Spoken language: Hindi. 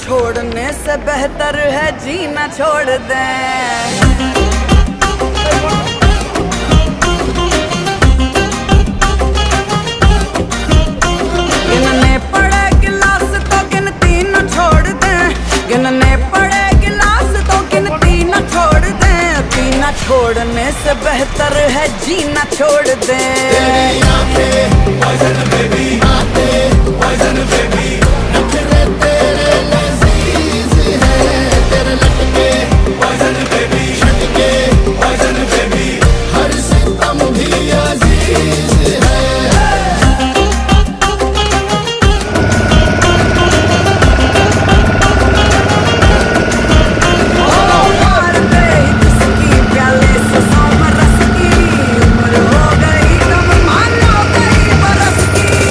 छोड़ने से बेहतर है जीना छोड़ दें। गिनने पड़े गिलास तो गिनती न छोड़ दें, गिनने पड़े गिलास तो गिनती न छोड़ दें। पीना छोड़ने से बेहतर है जीना छोड़ दें।